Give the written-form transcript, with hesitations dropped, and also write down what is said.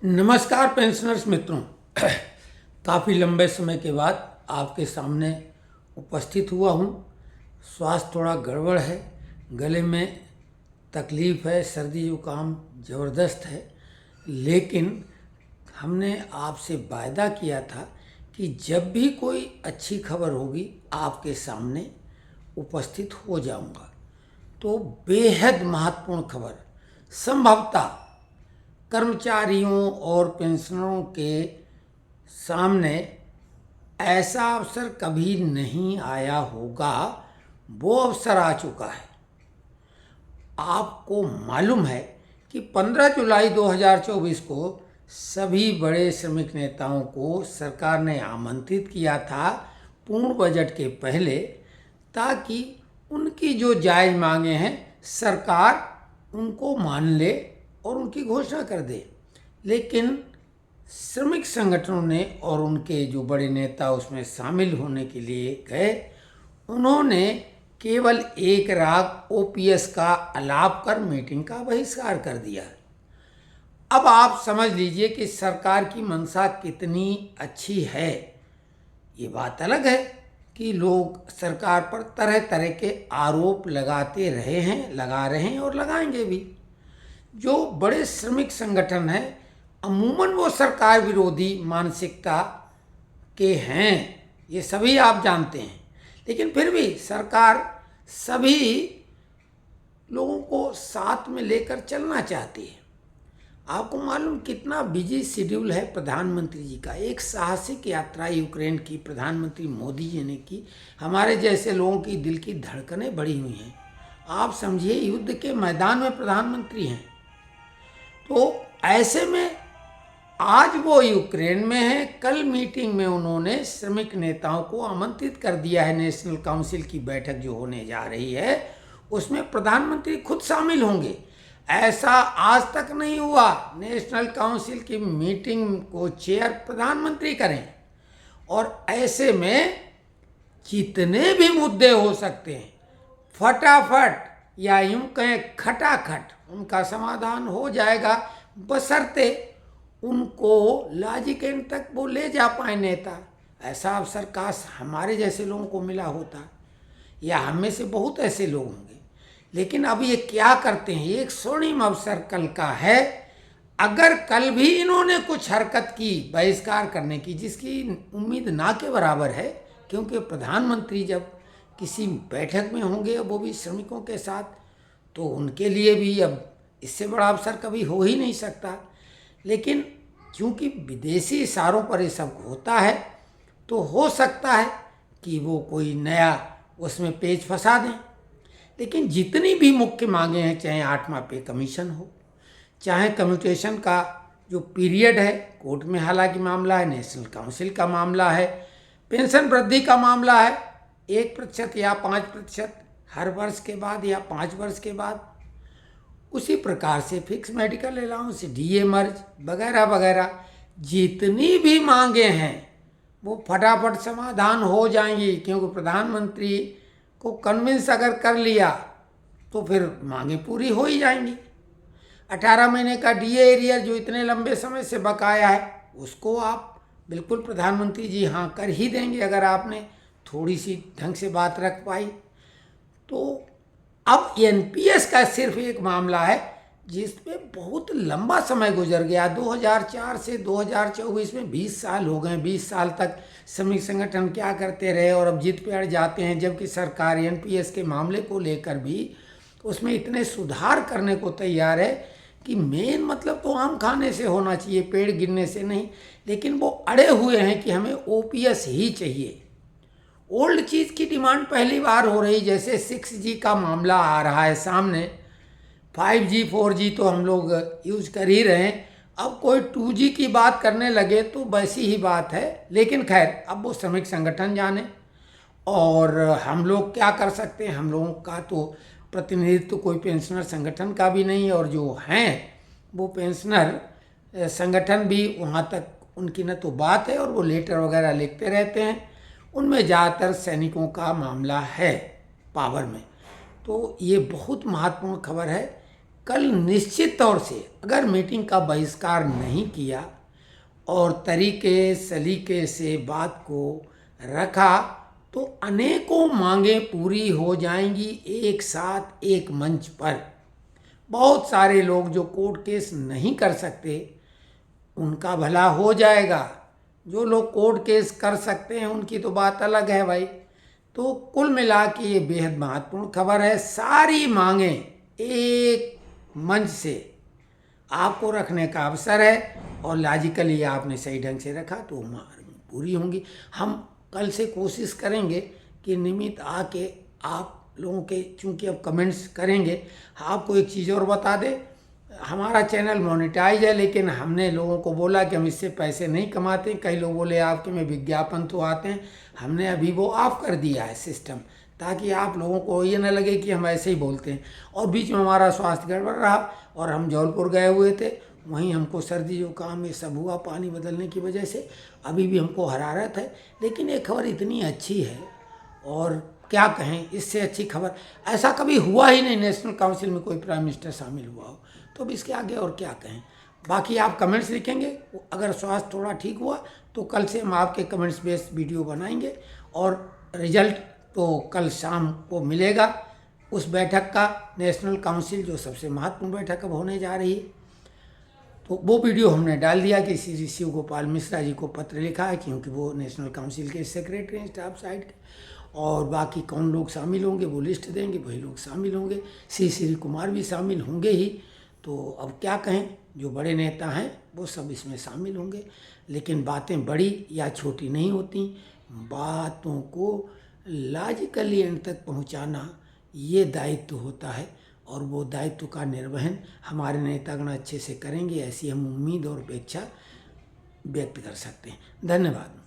नमस्कार पेंशनर्स मित्रों। काफ़ी लंबे समय के बाद आपके सामने उपस्थित हुआ हूँ। स्वास्थ्य थोड़ा गड़बड़ है, गले में तकलीफ़ है, सर्दी जुकाम ज़बरदस्त है, लेकिन हमने आपसे वायदा किया था कि जब भी कोई अच्छी खबर होगी आपके सामने उपस्थित हो जाऊंगा। तो बेहद महत्वपूर्ण खबर, संभवतः कर्मचारियों और पेंशनरों के सामने ऐसा अवसर कभी नहीं आया होगा, वो अवसर आ चुका है। आपको मालूम है कि 15 जुलाई 2024 को सभी बड़े श्रमिक नेताओं को सरकार ने आमंत्रित किया था पूर्ण बजट के पहले, ताकि उनकी जो जायज़ मांगे हैं सरकार उनको मान ले और उनकी घोषणा कर दे। लेकिन श्रमिक संगठनों ने और उनके जो बड़े नेता उसमें शामिल होने के लिए गए, उन्होंने केवल एक राग ओपीएस का आलाप कर मीटिंग का बहिष्कार कर दिया। अब आप समझ लीजिए कि सरकार की मंशा कितनी अच्छी है। ये बात अलग है कि लोग सरकार पर तरह तरह के आरोप लगाते रहे हैं, लगा रहे हैं और लगाएंगे भी। जो बड़े श्रमिक संगठन हैं अमूमन वो सरकार विरोधी मानसिकता के हैं, ये सभी आप जानते हैं, लेकिन फिर भी सरकार सभी लोगों को साथ में लेकर चलना चाहती है। आपको मालूम कितना बिजी शेड्यूल है प्रधानमंत्री जी का। एक साहसिक यात्रा यूक्रेन की प्रधानमंत्री मोदी जी ने की। हमारे जैसे लोगों की दिल की धड़कनें बढ़ी हुई हैं। आप समझिए युद्ध के मैदान में प्रधानमंत्री हैं। तो ऐसे में आज वो यूक्रेन में है। कल मीटिंग में उन्होंने श्रमिक नेताओं को आमंत्रित कर दिया है। नेशनल काउंसिल की बैठक जो होने जा रही है उसमें प्रधानमंत्री खुद शामिल होंगे। ऐसा आज तक नहीं हुआ नेशनल काउंसिल की मीटिंग को चेयर प्रधानमंत्री करें। और ऐसे में जितने भी मुद्दे हो सकते हैं फटाफट या यूं कहें खटाखट उनका समाधान हो जाएगा, बशर्ते उनको लॉजिक एंड तक वो ले जा पाए नेता। ऐसा अवसर काश हमारे जैसे लोगों को मिला होता, या हम में से बहुत ऐसे लोग होंगे। लेकिन अब ये क्या करते हैं, ये एक स्वर्णिम अवसर कल का है। अगर कल भी इन्होंने कुछ हरकत की बहिष्कार करने की, जिसकी उम्मीद ना के बराबर है, क्योंकि प्रधानमंत्री जब किसी बैठक में होंगे वो भी श्रमिकों के साथ, तो उनके लिए भी अब इससे बड़ा अवसर कभी हो ही नहीं सकता। लेकिन क्योंकि विदेशी इशारों पर ये सब होता है, तो हो सकता है कि वो कोई नया उसमें पेच फंसा दें। लेकिन जितनी भी मुख्य मांगे हैं, चाहे 8वां पे कमीशन हो, चाहे कम्यूटेशन का जो पीरियड है कोर्ट में हालांकि मामला है, नेशनल काउंसिल का मामला है, पेंशन वृद्धि का मामला है 1% या 5% हर वर्ष के बाद या 5 वर्ष के बाद, उसी प्रकार से फिक्स मेडिकल अलाउंस, डीए मर्ज वगैरह वगैरह, जितनी भी मांगे हैं वो फटाफट समाधान हो जाएंगी। क्योंकि प्रधानमंत्री को कन्विंस अगर कर लिया तो फिर मांगे पूरी हो ही जाएंगी। 18 महीने का डीए एरियर जो इतने लंबे समय से बकाया है, उसको आप बिल्कुल प्रधानमंत्री जी हाँ कर ही देंगे अगर आपने थोड़ी सी ढंग से बात रख पाई। तो अब एनपीएस का सिर्फ एक मामला है जिसमें बहुत लंबा समय गुजर गया। 2004 से 2024 में 20 साल हो गए। 20 साल तक श्रमिक संगठन क्या करते रहे और अब जिद पे अड़ जाते हैं, जबकि सरकार एनपीएस के मामले को लेकर भी उसमें इतने सुधार करने को तैयार है कि मेन मतलब तो आम खाने से होना चाहिए, पेड़ गिरने से नहीं। लेकिन वो अड़े हुए हैं कि हमें ओपीएस ही चाहिए। ओल्ड चीज़ की डिमांड पहली बार हो रही, जैसे 6G का मामला आ रहा है सामने, 5G 4G तो हम लोग यूज कर ही रहे हैं, अब कोई 2G की बात करने लगे तो वैसी ही बात है। लेकिन खैर अब वो श्रमिक संगठन जाने, और हम लोग क्या कर सकते हैं। हम लोगों का तो प्रतिनिधित्व कोई पेंशनर संगठन का भी नहीं, और जो हैं वो पेंशनर संगठन भी वहाँ तक उनकी न तो बात है, और वो लेटर वगैरह लिखते रहते हैं। उनमें ज़्यादातर सैनिकों का मामला है पावर में। तो ये बहुत महत्वपूर्ण खबर है। कल निश्चित तौर से अगर मीटिंग का बहिष्कार नहीं किया और तरीके सलीके से बात को रखा तो अनेकों मांगें पूरी हो जाएंगी एक साथ एक मंच पर। बहुत सारे लोग जो कोर्ट केस नहीं कर सकते उनका भला हो जाएगा, जो लोग कोर्ट केस कर सकते हैं उनकी तो बात अलग है भाई। तो कुल मिला के ये बेहद महत्वपूर्ण खबर है। सारी मांगें एक मंच से आपको रखने का अवसर है और लॉजिकली आपने सही ढंग से रखा तो पूरी होंगी। हम कल से कोशिश करेंगे कि नियमित आके आप लोगों के, चूँकि अब कमेंट्स करेंगे, आपको एक चीज़ और बता दें, हमारा चैनल मोनेटाइज है लेकिन हमने लोगों को बोला कि हम इससे पैसे नहीं कमाते। कई लोग बोले आपके में विज्ञापन तो आते हैं, हमने अभी वो ऑफ कर दिया है सिस्टम, ताकि आप लोगों को ये न लगे कि हम ऐसे ही बोलते हैं। और बीच में हमारा स्वास्थ्य गड़बड़ रहा और हम जौलपुर गए हुए थे, वहीं हमको सर्दी जुकाम ये सब हुआ पानी बदलने की वजह से, अभी भी हमको हरारत है। लेकिन ये खबर इतनी अच्छी है और क्या कहें, इससे अच्छी खबर ऐसा कभी हुआ ही नहीं, नेशनल काउंसिल में कोई प्राइम मिनिस्टर शामिल हुआ हो, तो अब इसके आगे और क्या कहें। बाकी आप कमेंट्स लिखेंगे, अगर स्वास्थ्य थोड़ा ठीक हुआ तो कल से हम आपके कमेंट्स बेस्ड वीडियो बनाएंगे और रिजल्ट तो कल शाम को मिलेगा उस बैठक का, नेशनल काउंसिल जो सबसे महत्वपूर्ण बैठक अब होने जा रही है। तो वो वीडियो हमने डाल दिया कि श्री शिव गोपाल मिश्रा जी को पत्र लिखा है, क्योंकि वो नेशनल काउंसिल के सेक्रेटरी हैं स्टाफ साइड के, और बाकी कौन लोग शामिल होंगे वो लिस्ट देंगे, वही लोग शामिल होंगे। श्री कुमार भी शामिल होंगे ही। तो अब क्या कहें, जो बड़े नेता हैं वो सब इसमें शामिल होंगे। लेकिन बातें बड़ी या छोटी नहीं होती, बातों को लॉजिकली एंड तक पहुंचाना ये दायित्व होता है और वो दायित्व का निर्वहन हमारे नेतागण अच्छे से करेंगे, ऐसी हम उम्मीद और अपेक्षा व्यक्त कर सकते हैं। धन्यवाद।